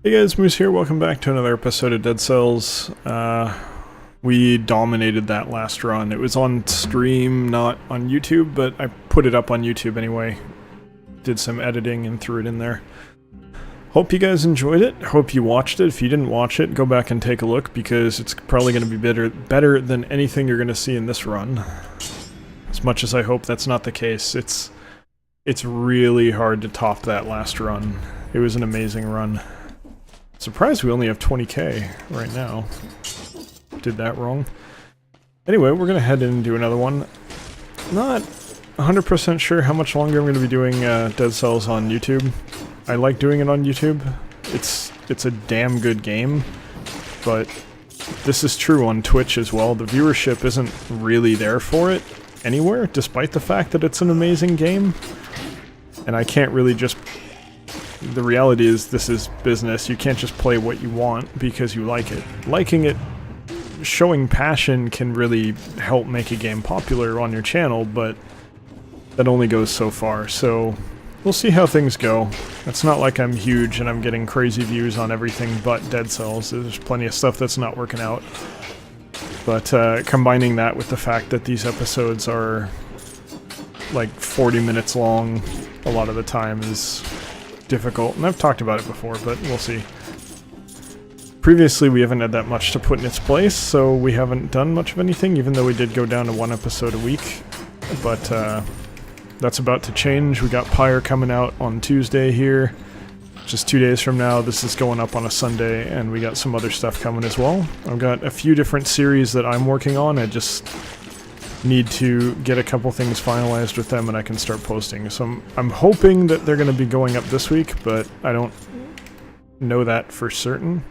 Hey guys, Moose here. Welcome back to another episode of Dead Cells. We dominated that last run. It was on stream, not on YouTube, but I put it up on YouTube anyway. Did some editing and threw it in there. Hope you guys enjoyed it. Hope you watched it. If you didn't watch it, go back and take a look because it's probably going to be better than anything you're going to see in this run. As much as I hope that's not the case, it's really hard to top that last run. It was an amazing run. Surprised we only have 20k right now. Did that wrong. Anyway, we're going to head in and do another one. Not 100% sure how much longer I'm going to be doing Dead Cells on YouTube. I like doing it on YouTube. It's a damn good game, but this is true on Twitch as well. The viewership isn't really there for it anywhere, despite the fact that it's an amazing game. And I can't really just... The reality is this is business. You can't just play what you want because you like it. Liking it, showing passion can really help make a game popular on your channel, but that only goes so far. So we'll see how things go. It's not like I'm huge and I'm getting crazy views on everything but Dead Cells. There's plenty of stuff that's not working out. But combining that with the fact that these episodes are like 40 minutes long a lot of the time is difficult, and I've talked about it before, but we'll see. Previously, we haven't had that much to put in its place, so we haven't done much of anything, even though we did go down to one episode a week. But that's about to change. We got Pyre coming out on Tuesday here, just 2 days from now. This is going up on a Sunday, and we got some other stuff coming as well. I've got a few different series that I'm working on. I just need to get a couple things finalized with them and I can start posting. So I'm hoping that they're going to be going up this week, but I don't know that for certain.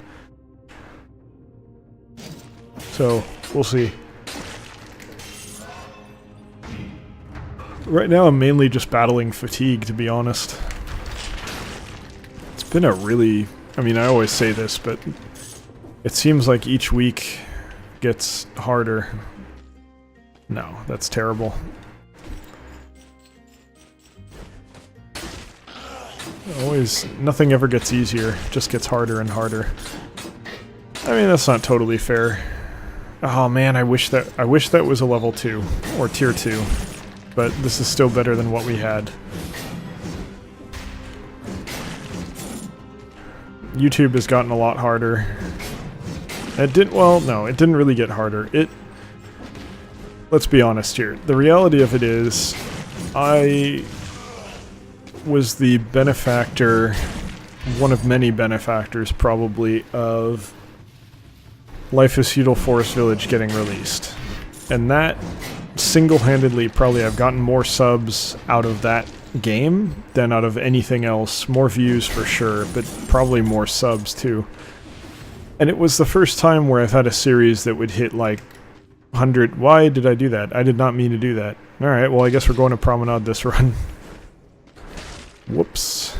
So we'll see. Right now I'm mainly just battling fatigue, to be honest. It's been a really... I mean, I always say this, but it seems like each week gets harder. No, that's terrible. Always, nothing ever gets easier, it just gets harder and harder. I mean, that's not totally fair. Oh man, I wish that was a level 2, or tier 2. But this is still better than what we had. YouTube has gotten a lot harder. It didn't really get harder. Let's be honest here. The reality of it is, I was the benefactor, one of many benefactors probably, of Life is Feudal Forest Village getting released. And that, single-handedly, probably I've gotten more subs out of that game than out of anything else. More views for sure, but probably more subs too. And it was the first time where I've had a series that would hit like 100. Why did I do that? I did not mean to do that. Alright, well I guess we're going to Promenade this run. Whoops.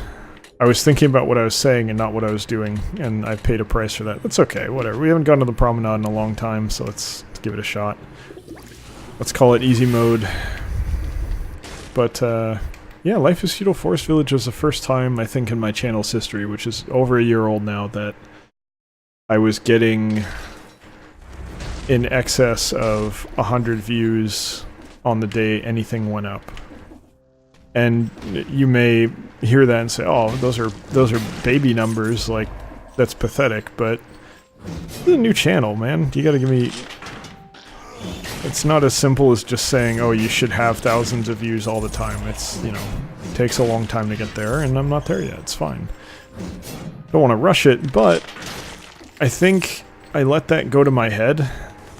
I was thinking about what I was saying and not what I was doing, and I paid a price for that. That's okay, whatever. We haven't gone to the Promenade in a long time, so let's give it a shot. Let's call it easy mode. But, yeah, Life is Feudal Forest Village was the first time, I think, in my channel's history, which is over a year old now, that I was getting in excess of 100 views on the day anything went up. And you may hear that and say, oh, those are baby numbers, like, that's pathetic, but it's a new channel, man. You gotta give me... It's not as simple as just saying, oh, you should have thousands of views all the time. It's, you know, it takes a long time to get there, and I'm not there yet. It's fine. Don't want to rush it, but I think I let that go to my head,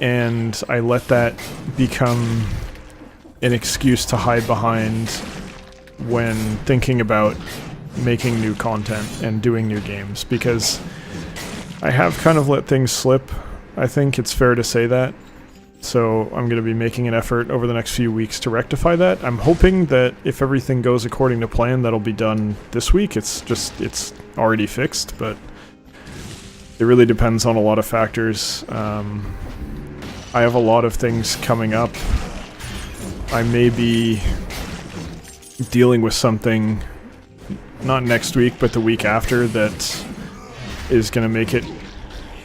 and I let that become an excuse to hide behind when thinking about making new content and doing new games, because I have kind of let things slip. I think it's fair to say that. So I'm going to be making an effort over the next few weeks to rectify that. I'm hoping that if everything goes according to plan, that'll be done this week. It's already fixed, but it really depends on a lot of factors. I have a lot of things coming up. I may be dealing with something, not next week, but the week after, that is going to make it...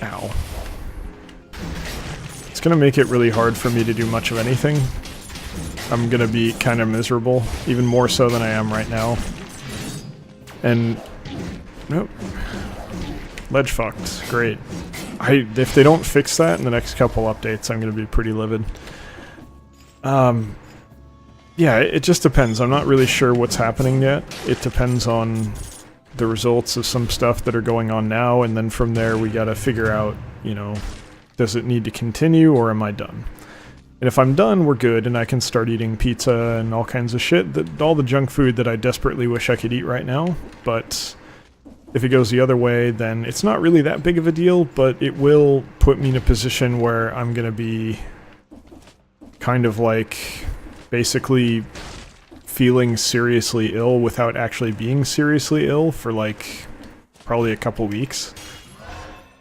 Ow. It's going to make it really hard for me to do much of anything. I'm going to be kind of miserable, even more so than I am right now. And... Nope. Ledge fucked. Great. If they don't fix that in the next couple updates, I'm going to be pretty livid. Yeah, it just depends. I'm not really sure what's happening yet. It depends on the results of some stuff that are going on now, and then from there we gotta figure out, you know, does it need to continue or am I done? And if I'm done, we're good, and I can start eating pizza and all kinds of shit, all the junk food that I desperately wish I could eat right now. But if it goes the other way, then it's not really that big of a deal, but it will put me in a position where I'm gonna be kind of like basically feeling seriously ill without actually being seriously ill for like probably a couple weeks.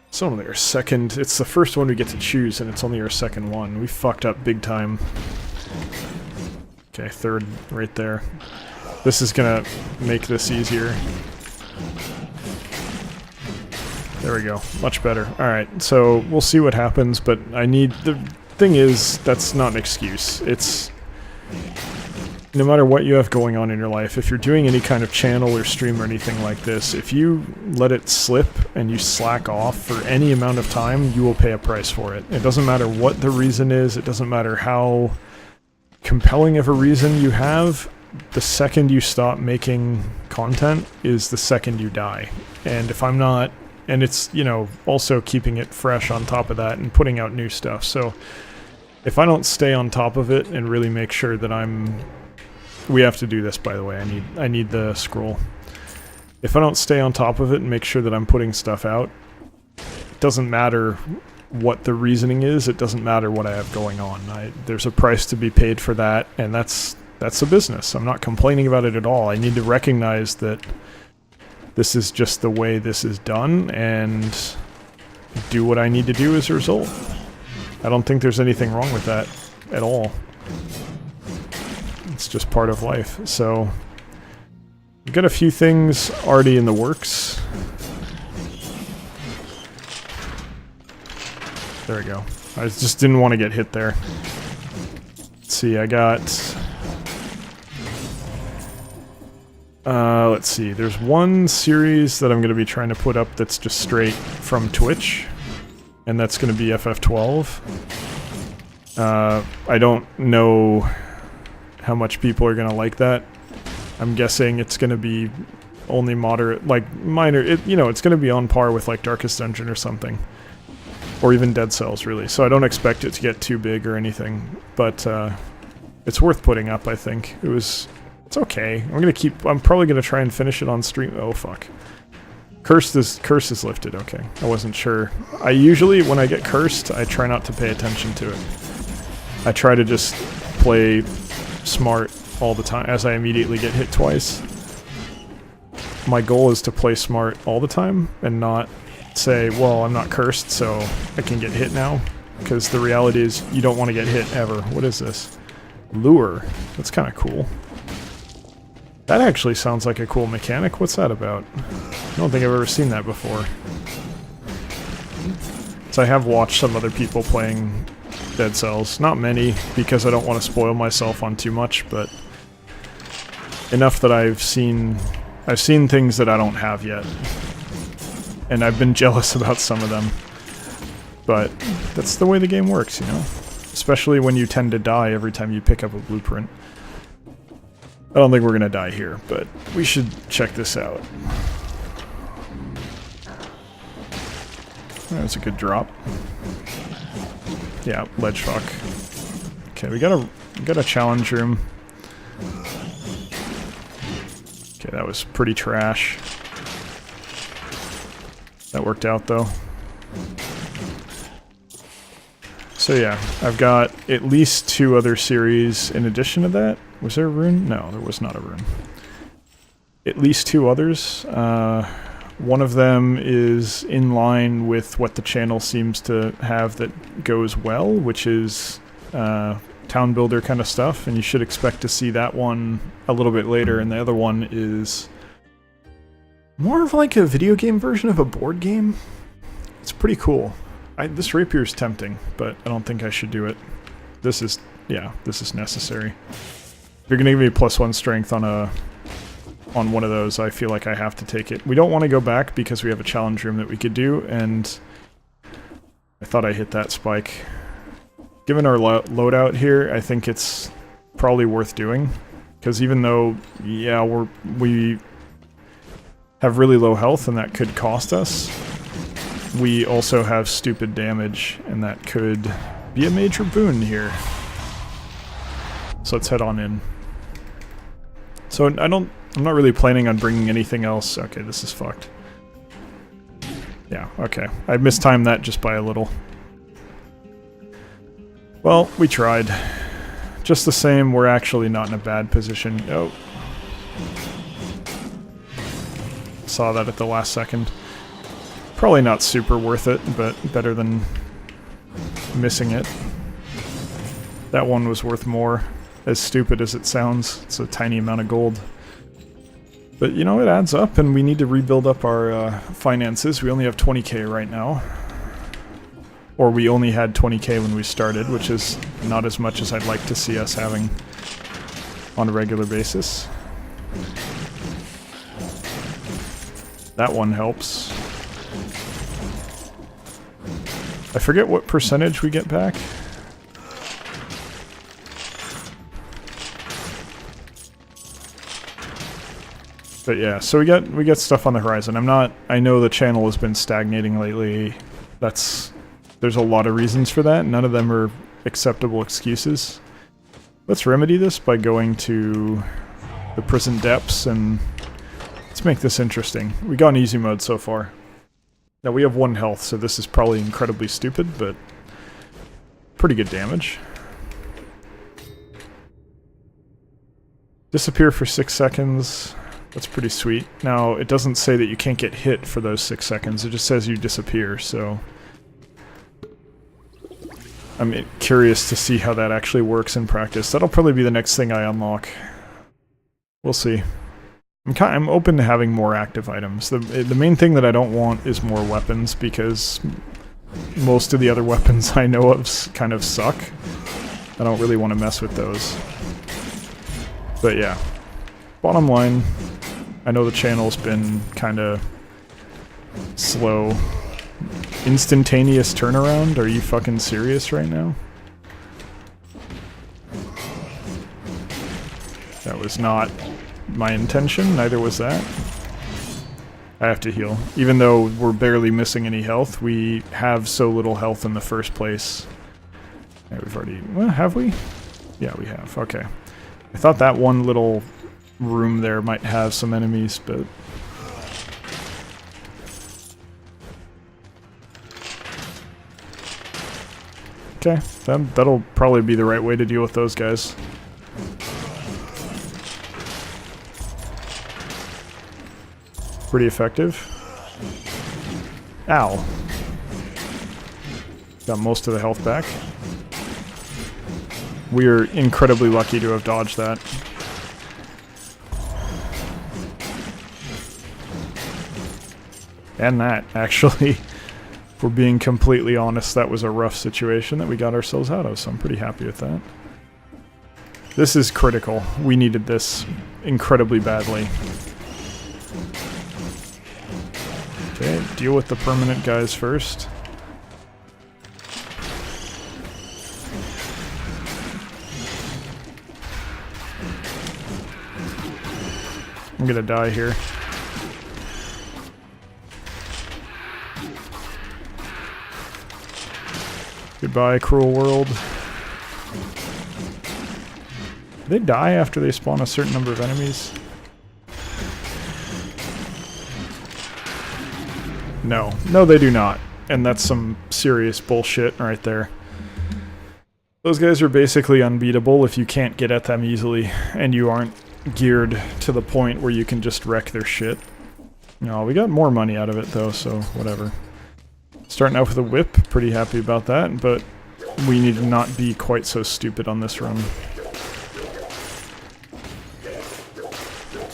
It's only our second, it's the first one we get to choose and it's only our second one. We fucked up big time. Okay, third right there. This is gonna make this easier. There we go, much better. Alright, so we'll see what happens, but I need, the thing is, that's not an excuse. It's, no matter what you have going on in your life, if you're doing any kind of channel or stream or anything like this, if you let it slip and you slack off for any amount of time, you will pay a price for it. It doesn't matter what the reason is, it doesn't matter how compelling of a reason you have, the second you stop making content is the second you die. And if I'm not, and it's, you know, also keeping it fresh on top of that and putting out new stuff. So if I don't stay on top of it and really make sure that we have to do this, by the way, I need the scroll. If I don't stay on top of it and make sure that I'm putting stuff out, it doesn't matter what the reasoning is, it doesn't matter what I have going on. There's a price to be paid for that, and that's a business. I'm not complaining about it at all. I need to recognize that this is just the way this is done, and do what I need to do as a result. I don't think there's anything wrong with that at all. It's just part of life. So, we've got a few things already in the works. There we go. I just didn't want to get hit there. Let's see, I got... let's see, there's one series that I'm going to be trying to put up that's just straight from Twitch, and that's going to be FF12. I don't know how much people are going to like that. I'm guessing it's going to be only moderate, like minor, you know, it's going to be on par with like Darkest Dungeon or something. Or even Dead Cells, really. So I don't expect it to get too big or anything, but it's worth putting up, I think. It's okay. I'm probably gonna try and finish it on stream. Oh fuck. Curse is lifted, okay. I wasn't sure. I usually, when I get cursed, I try not to pay attention to it. I try to just play smart all the time, as I immediately get hit twice. My goal is to play smart all the time, and not say, well, I'm not cursed, so I can get hit now. Because the reality is, you don't want to get hit ever. What is this? Lure. That's kind of cool. That actually sounds like a cool mechanic. What's that about? I don't think I've ever seen that before. So I have watched some other people playing Dead Cells. Not many, because I don't want to spoil myself on too much, but enough that I've seen things that I don't have yet. And I've been jealous about some of them. But that's the way the game works, you know? Especially when you tend to die every time you pick up a blueprint. I don't think we're gonna die here, but we should check this out. That's a good drop. Yeah, ledge fuck. Okay, we got a challenge room. Okay, that was pretty trash. That worked out though. So yeah, I've got at least 2 other series in addition to that. Was there a rune? No, there was not a rune. At least 2 others. One of them is in line with what the channel seems to have that goes well, which is town builder kind of stuff, and you should expect to see that one a little bit later, and the other one is More of like a video game version of a board game. It's pretty cool. This rapier is tempting, but I don't think I should do it. This is, yeah, this is necessary. If you're gonna give me +1 strength on one of those, I feel like I have to take it. We don't want to go back because we have a challenge room that we could do, and I thought I hit that spike. Given our loadout here, I think it's probably worth doing, because even though, yeah, we have really low health and that could cost us, we also have stupid damage, and that could be a major boon here. So let's head on in. So I'm not really planning on bringing anything else. Okay, this is fucked. Yeah, okay. I mistimed that just by a little. Well, we tried. Just the same, we're actually not in a bad position. Oh. Saw that at the last second. Probably not super worth it, but better than missing it. That one was worth more. As stupid as it sounds, it's a tiny amount of gold. But you know, it adds up, and we need to rebuild up our finances. We only have 20k right now. Or we only had 20k when we started, which is not as much as I'd like to see us having on a regular basis. That one helps. I forget what percentage we get back. But yeah, so we get stuff on the horizon. I know the channel has been stagnating lately. There's a lot of reasons for that. None of them are acceptable excuses. Let's remedy this by going to the prison depths, and let's make this interesting. We got an easy mode so far. Now we have 1 health, so this is probably incredibly stupid, but pretty good damage. Disappear for 6 seconds. That's pretty sweet. Now, it doesn't say that you can't get hit for those 6 seconds, it just says you disappear, so I'm curious to see how that actually works in practice. That'll probably be the next thing I unlock. We'll see. I'm open to having more active items. The main thing that I don't want is more weapons, because most of the other weapons I know of kind of suck. I don't really want to mess with those. But yeah. Bottom line, I know the channel's been kind of slow. Instantaneous turnaround? Are you fucking serious right now? That was not my intention, neither was that. I have to heal. Even though we're barely missing any health, we have so little health in the first place. Yeah, we've already... Well, have we? Yeah, we have. Okay. I thought that one little room there might have some enemies, but... Okay, that'll probably be the right way to deal with those guys. Pretty effective. Ow. Got most of the health back. We are incredibly lucky to have dodged that. And that, actually. If we're being completely honest, that was a rough situation that we got ourselves out of, so I'm pretty happy with that. This is critical. We needed this incredibly badly. Okay, deal with the permanent guys first. I'm gonna die here. Goodbye, cruel world. Do they die after they spawn a certain number of enemies? No. No, they do not. And that's some serious bullshit right there. Those guys are basically unbeatable if you can't get at them easily, and you aren't geared to the point where you can just wreck their shit. No, we got more money out of it though, so whatever. Starting out with a whip, pretty happy about that, but we need to not be quite so stupid on this run.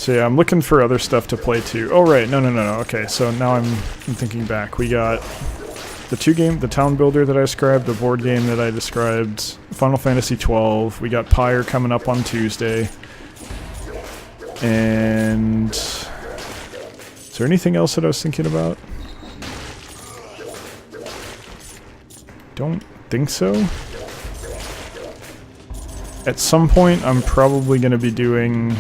So yeah, I'm looking for other stuff to play too. Oh right, no. Okay, so now I'm thinking back. We got the town builder that I described, the board game that I described, Final Fantasy 12. We got Pyre coming up on Tuesday. And is there anything else that I was thinking about? Don't think so. At some point, I'm probably going to be doing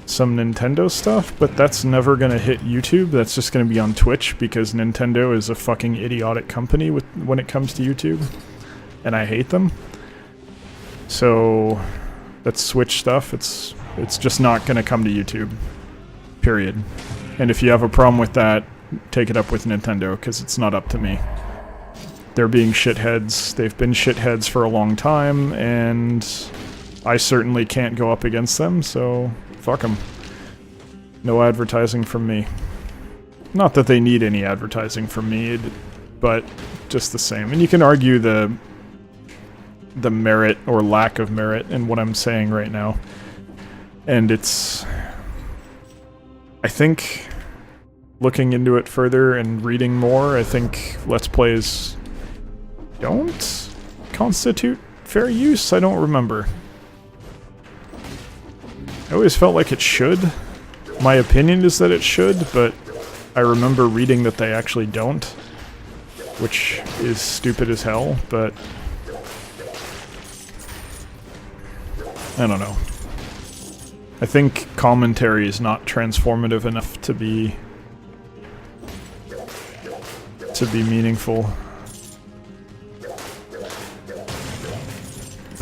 some Nintendo stuff, but that's never going to hit YouTube. That's just going to be on Twitch, because Nintendo is a fucking idiotic company when it comes to YouTube, and I hate them. So that's Switch stuff. It's just not going to come to YouTube, period. And if you have a problem with that, take it up with Nintendo, because it's not up to me. They're being shitheads. They've been shitheads for a long time, and I certainly can't go up against them, so fuck them. No advertising from me. Not that they need any advertising from me, but just the same. And you can argue the merit or lack of merit in what I'm saying right now. And it's... I think, looking into it further and reading more, I think Let's Plays don't constitute fair use? I don't remember. I always felt like it should. My opinion is that it should, but I remember reading that they actually don't, which is stupid as hell, but I don't know. I think commentary is not transformative enough to be meaningful.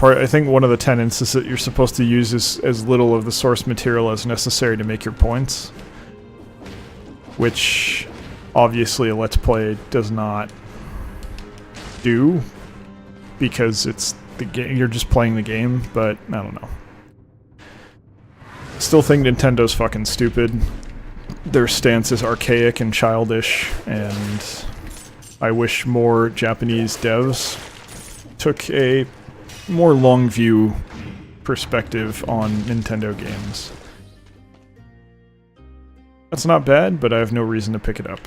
I think one of the tenets is that you're supposed to use as little of the source material as necessary to make your points, which obviously a Let's Play does not do, because it's the game. You're just playing the game, but I don't know. Still think Nintendo's fucking stupid. Their stance is archaic and childish, and I wish more Japanese devs took a more long view perspective on Nintendo games. That's not bad, but I have no reason to pick it up.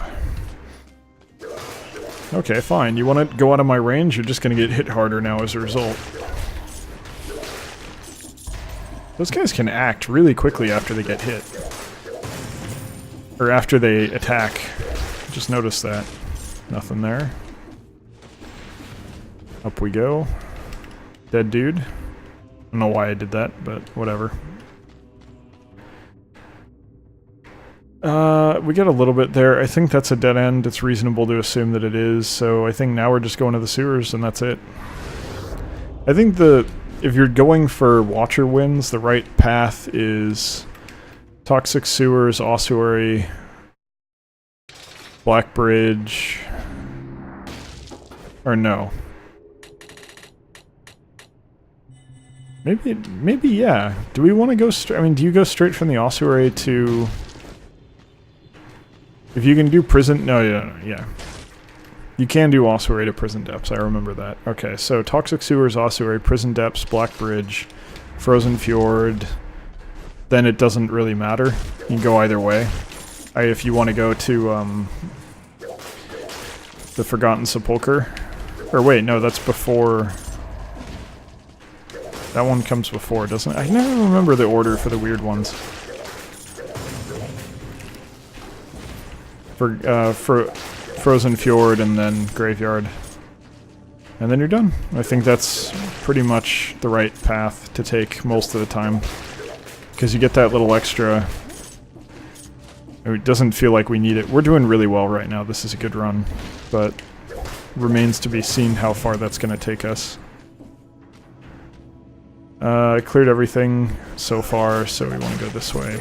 Okay, fine. You want to go out of my range? You're just going to get hit harder now as a result. Those guys can act really quickly after they get hit. Or after they attack. Just noticed that. Nothing there. Up we go. Dead dude. I don't know why I did that, but whatever. We get a little bit there. I think that's a dead end. It's reasonable to assume that it is, so I think now we're just going to the sewers and that's it. I think if you're going for Watcher wins, the right path is Toxic Sewers, Ossuary, Black Bridge, or no. Maybe yeah. Do we want to go straight? I mean, do you go straight from the Ossuary to... If you can do Prison... No, yeah. You can do Ossuary to Prison Depths, I remember that. Okay, so Toxic Sewers, Ossuary, Prison Depths, Black Bridge, Frozen Fjord. Then it doesn't really matter. You can go either way. If you want to go to the Forgotten Sepulchre. Or wait, no, that's before... That one comes before, doesn't it? I never remember the order for the weird ones. For Frozen Fjord and then Graveyard. And then you're done. I think that's pretty much the right path to take most of the time. Because you get that little extra... It doesn't feel like we need it. We're doing really well right now. This is a good run. But remains to be seen how far that's going to take us. I cleared everything so far, so we want to go this way.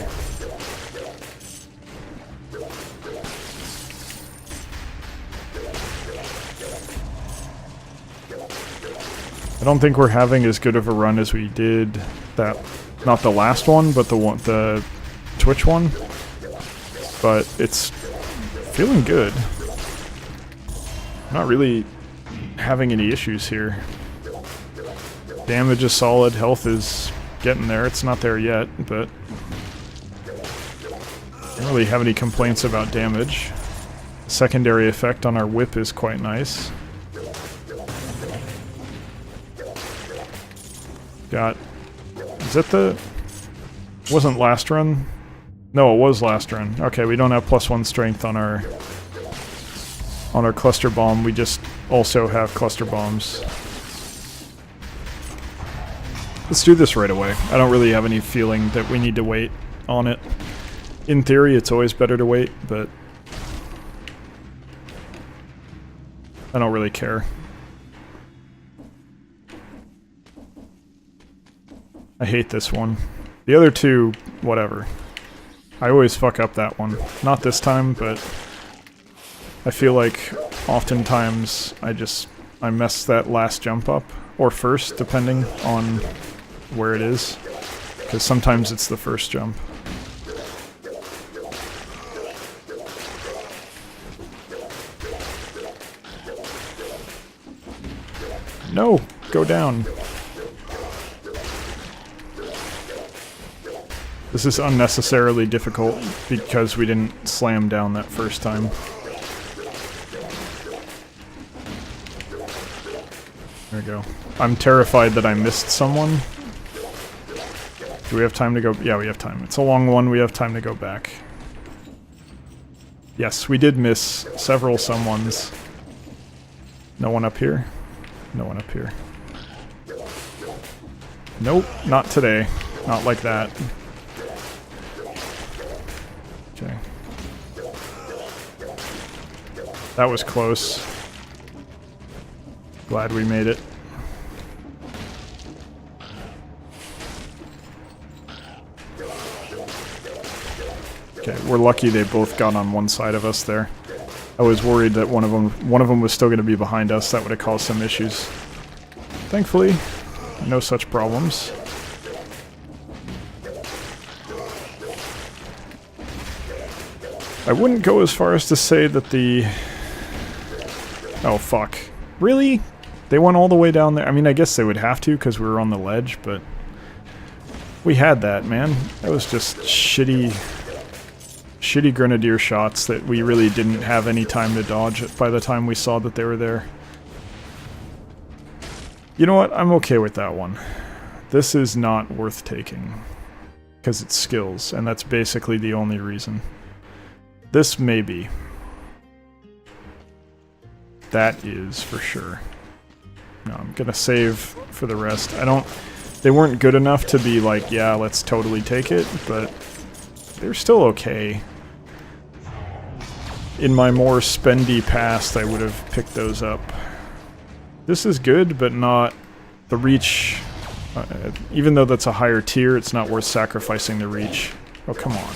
I don't think we're having as good of a run as we did that, not the last one, but the Twitch one. But it's feeling good. Not really having any issues here. Damage is solid, health is getting there. It's not there yet, but Don't really have any complaints about damage. Secondary effect on our whip is quite nice. Got... Is that the... Wasn't last run? No, it was last run. Okay, we don't have +1 strength on our cluster bomb. We just also have cluster bombs. Let's do this right away. I don't really have any feeling that we need to wait on it. In theory, it's always better to wait, but I don't really care. I hate this one. The other two, whatever. I always fuck up that one. Not this time, but I feel like oftentimes I mess that last jump up. Or first, depending on where it is. Because sometimes it's the first jump. No! Go down. This is unnecessarily difficult because we didn't slam down that first time. There we go. I'm terrified that I missed someone. Do we have time to go? Yeah, we have time. It's a long one. We have time to go back. Yes, we did miss several someones. No one up here? No one up here. Nope, not today. Not like that. Okay. That was close. Glad we made it. Okay, we're lucky they both got on one side of us there. I was worried that one of them was still going to be behind us. That would have caused some issues. Thankfully, no such problems. I wouldn't go as far as to say that the... Oh, fuck. Really? They went all the way down there? I mean, I guess they would have to because we were on the ledge, but... We had that, man. That was just shitty grenadier shots that we really didn't have any time to dodge by the time we saw that they were there. You know what? I'm okay with that one. This is not worth taking. Because it's skills, and that's basically the only reason. This may be. That is for sure. No, I'm gonna save for the rest. They weren't good enough to be like, yeah, let's totally take it, but they're still okay. In my more spendy past, I would have picked those up. This is good, but not the reach. Even though that's a higher tier, it's not worth sacrificing the reach. Oh, come on.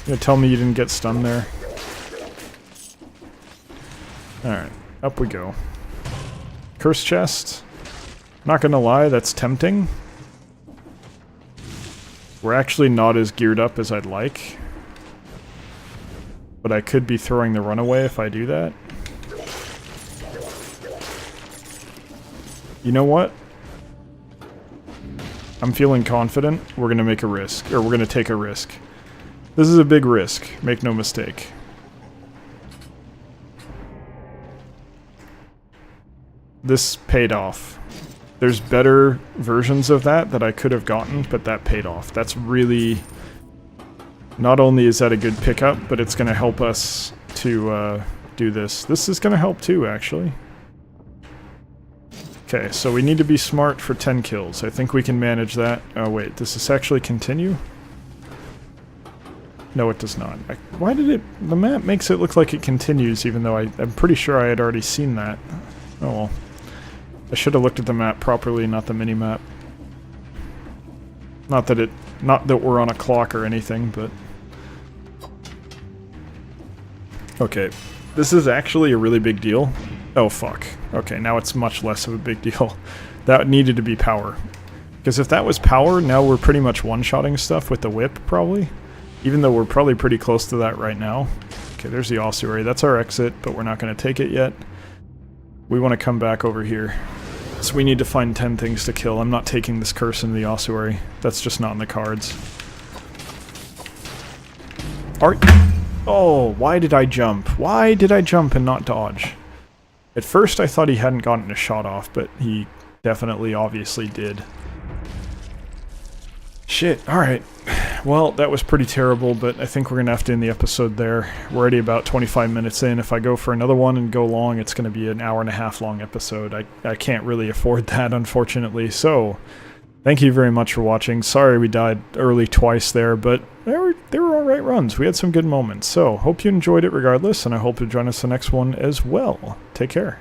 You gonna tell me you didn't get stunned there? Alright, up we go. Curse chest. Not gonna lie, that's tempting. We're actually not as geared up as I'd like. But I could be throwing the runaway if I do that. You know what? I'm feeling confident. We're gonna make a risk. Or we're gonna take a risk. This is a big risk. Make no mistake. This paid off. There's better versions of that I could have gotten, but that paid off. That's really... Not only is that a good pickup, but it's going to help us to do this. This is going to help too, actually. Okay, so we need to be smart for 10 kills. I think we can manage that. Oh wait, does this actually continue? No, it does not. Why did it... The map makes it look like it continues, even though I'm pretty sure I had already seen that. Oh well. I should have looked at the map properly, not the mini-map. Not that we're on a clock or anything, but... Okay. This is actually a really big deal. Oh, fuck. Okay, now it's much less of a big deal. That needed to be power. Because if that was power, now we're pretty much one-shotting stuff with the whip, probably. Even though we're probably pretty close to that right now. Okay, there's the ossuary. That's our exit, but we're not going to take it yet. We want to come back over here. So we need to find 10 things to kill. I'm not taking this curse into the ossuary. That's just not in the cards. Oh, why did I jump? Why did I jump and not dodge? At first I thought he hadn't gotten a shot off, but he definitely obviously did. Shit, alright. Well, that was pretty terrible, but I think we're going to have to end the episode there. We're already about 25 minutes in. If I go for another one and go long, it's going to be an hour-and-a-half long episode. I can't really afford that, unfortunately. So, thank you very much for watching. Sorry we died early twice there, but they were alright runs. We had some good moments. So, hope you enjoyed it regardless, and I hope you'll join us the next one as well. Take care.